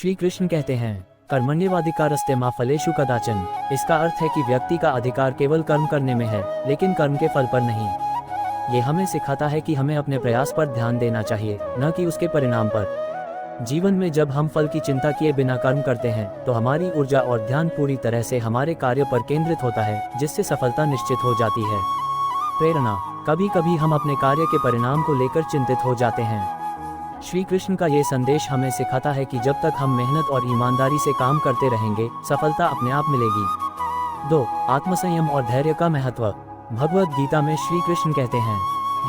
श्री कृष्ण कहते हैं, कर्मण्येवाधिकारस्ते मा फलेषु कदाचन। इसका अर्थ है कि व्यक्ति का अधिकार केवल कर्म करने में है, लेकिन कर्म के फल पर नहीं। ये हमें सिखाता है कि हमें अपने प्रयास पर ध्यान देना चाहिए, न कि उसके परिणाम पर। जीवन में जब हम फल की चिंता किए बिना कर्म करते हैं तो हमारी ऊर्जा और ध्यान पूरी तरह से हमारे कार्य पर केंद्रित होता है, जिससे सफलता निश्चित हो जाती है। प्रेरणा। कभी कभी हम अपने कार्य के परिणाम को लेकर चिंतित हो जाते हैं। श्री कृष्ण का ये संदेश हमें सिखाता है कि जब तक हम मेहनत और ईमानदारी से काम करते रहेंगे, सफलता अपने आप मिलेगी। 2. आत्मसंयम और धैर्य का महत्व। भगवद गीता में श्री कृष्ण कहते हैं,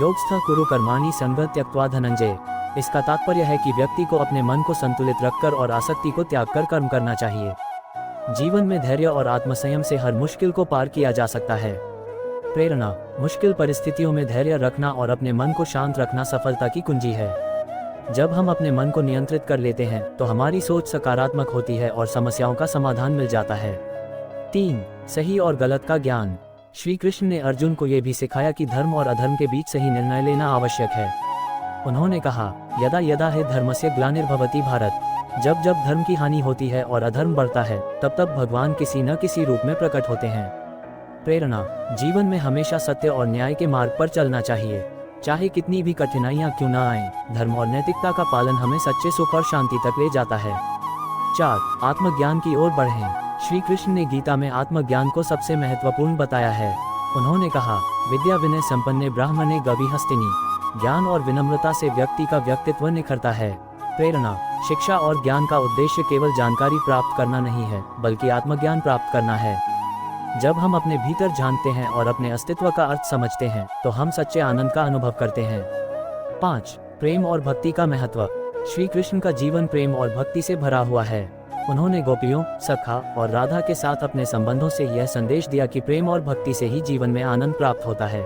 योगस्थ कुरु कर्माणि संगं त्यक्त्वा धनंजय। इसका तात्पर्य है कि व्यक्ति को अपने मन को संतुलित रखकर और आसक्ति को त्याग कर कर्म करना चाहिए। जीवन में धैर्य और आत्मसंयम से हर मुश्किल को पार किया जा सकता है। प्रेरणा। मुश्किल परिस्थितियों में धैर्य रखना और अपने मन को शांत रखना सफलता की कुंजी है। जब हम अपने मन को नियंत्रित कर लेते हैं तो हमारी सोच सकारात्मक होती है और समस्याओं का समाधान मिल जाता है। 3. सही और गलत का ज्ञान। श्री कृष्ण ने अर्जुन को यह भी सिखाया कि धर्म और अधर्म के बीच सही निर्णय लेना आवश्यक है। उन्होंने कहा, यदा यदा हि धर्मस्य ग्लानिर्भवति भारत। जब जब धर्म की हानि होती है और अधर्म बढ़ता है, तब तब भगवान किसी न किसी रूप में प्रकट होते हैं। प्रेरणा। जीवन में हमेशा सत्य और न्याय के मार्ग पर चलना चाहिए, चाहे कितनी भी कठिनाइयां क्यों न आएं। धर्म और नैतिकता का पालन हमें सच्चे सुख और शांति तक ले जाता है। 4. आत्मज्ञान की ओर बढ़ें। श्री कृष्ण ने गीता में आत्मज्ञान को सबसे महत्वपूर्ण बताया है। उन्होंने कहा, विद्या विनय संपन्ने ब्राह्मणे गविहस्तिनि। ज्ञान और विनम्रता से व्यक्ति का व्यक्तित्व निखरता है। प्रेरणा। शिक्षा और ज्ञान का उद्देश्य केवल जानकारी प्राप्त करना नहीं है, बल्कि आत्मज्ञान प्राप्त करना है। जब हम अपने भीतर झांकते हैं और अपने अस्तित्व का अर्थ समझते हैं तो हम सच्चे आनंद का अनुभव करते हैं। 5. प्रेम और भक्ति का महत्व। श्री कृष्ण का जीवन प्रेम और भक्ति से भरा हुआ है। उन्होंने गोपियों, सखा और राधा के साथ अपने संबंधों से यह संदेश दिया कि प्रेम और भक्ति से ही जीवन में आनंद प्राप्त होता है।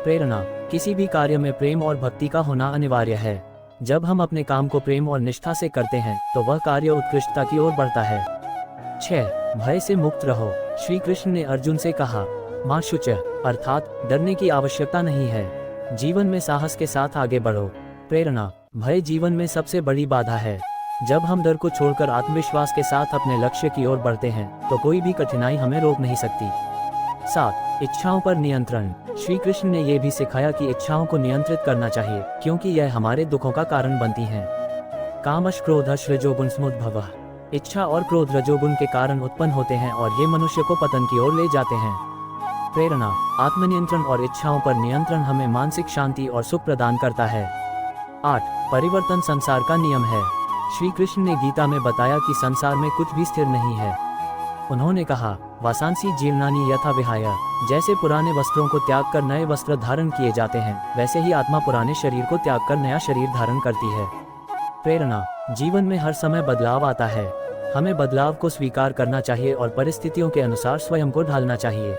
प्रेरणा। किसी भी कार्य में प्रेम और भक्ति का होना अनिवार्य है। जब हम अपने काम को प्रेम और निष्ठा से करते हैं तो वह कार्य उत्कृष्टता की ओर बढ़ता है। 6. भय से मुक्त रहो। श्री कृष्ण ने अर्जुन से कहा, मा शुचः, अर्थात डरने की आवश्यकता नहीं है। जीवन में साहस के साथ आगे बढ़ो। प्रेरणा। भय जीवन में सबसे बड़ी बाधा है। जब हम डर को छोड़कर आत्मविश्वास के साथ अपने लक्ष्य की ओर बढ़ते हैं तो कोई भी कठिनाई हमें रोक नहीं सकती। 7. इच्छाओं पर नियंत्रण। श्री कृष्ण ने यह भी सिखाया कि इच्छाओं को नियंत्रित करना चाहिए, क्योंकि यह हमारे दुखों का कारण बनती हैं। कामश क्रोधश रजोगुण समुद्भवः। इच्छा और क्रोध रजोगुण के कारण उत्पन्न होते हैं और ये मनुष्य को पतन की ओर ले जाते हैं। प्रेरणा। आत्मनियंत्रण और इच्छाओं पर नियंत्रण हमें मानसिक शांति और सुख प्रदान करता है। 8. परिवर्तन संसार का नियम है। श्री कृष्ण ने गीता में बताया कि संसार में कुछ भी स्थिर नहीं है। उन्होंने कहा, वासांसी जीर्णानि यथा विहाय। जैसे पुराने वस्त्रों को त्याग कर नए वस्त्र धारण किए जाते हैं, वैसे ही आत्मा पुराने शरीर को त्याग कर नया शरीर धारण करती है। प्रेरणा। जीवन में हर समय बदलाव आता है। हमें बदलाव को स्वीकार करना चाहिए और परिस्थितियों के अनुसार स्वयं को ढालना चाहिए।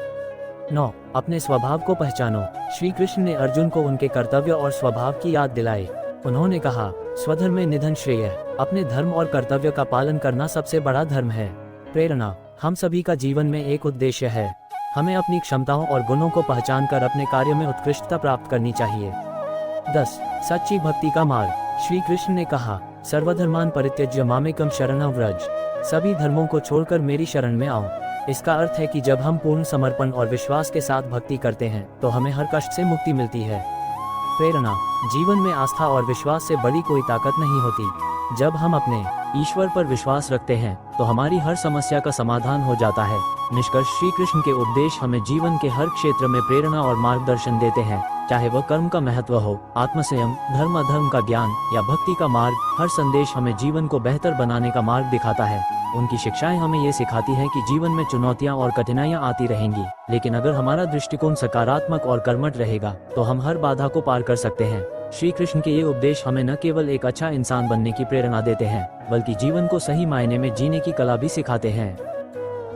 9. अपने स्वभाव को पहचानो। श्री कृष्ण ने अर्जुन को उनके कर्तव्य और स्वभाव की याद दिलाई। उन्होंने कहा, स्वधर्मे निधन श्रेय। अपने धर्म और कर्तव्य का पालन करना सबसे बड़ा धर्म है। प्रेरणा। हम सभी का जीवन में एक उद्देश्य है। हमें अपनी क्षमताओं और गुणों को पहचान कर अपने कार्य में उत्कृष्टता प्राप्त करनी चाहिए। 10. सच्ची भक्ति का मार्ग। श्री कृष्ण ने कहा, सर्वधर्मान परित्यज्य मामेकम शरणं व्रज। सभी धर्मों को छोड़कर मेरी शरण में आओ। इसका अर्थ है कि जब हम पूर्ण समर्पण और विश्वास के साथ भक्ति करते हैं तो हमें हर कष्ट से मुक्ति मिलती है। प्रेरणा। जीवन में आस्था और विश्वास से बड़ी कोई ताकत नहीं होती। जब हम अपने ईश्वर पर विश्वास रखते हैं तो हमारी हर समस्या का समाधान हो जाता है। निष्कर्ष, श्री कृष्ण के उपदेश हमें जीवन के हर क्षेत्र में प्रेरणा और मार्गदर्शन देते हैं, चाहे वह कर्म का महत्व हो, आत्मसंयम, धर्म अधर्म का ज्ञान या भक्ति का मार्ग। हर संदेश हमें जीवन को बेहतर बनाने का मार्ग दिखाता है। उनकी शिक्षाएं हमें ये सिखाती हैं कि जीवन में चुनौतियां और कठिनाइयां आती रहेंगी, लेकिन अगर हमारा दृष्टिकोण सकारात्मक और कर्मठ रहेगा तो हम हर बाधा को पार कर सकते हैं। श्री कृष्ण के ये उपदेश हमें न केवल एक अच्छा इंसान बनने की प्रेरणा देते हैं, बल्कि जीवन को सही मायने में जीने की कला भी सिखाते हैं।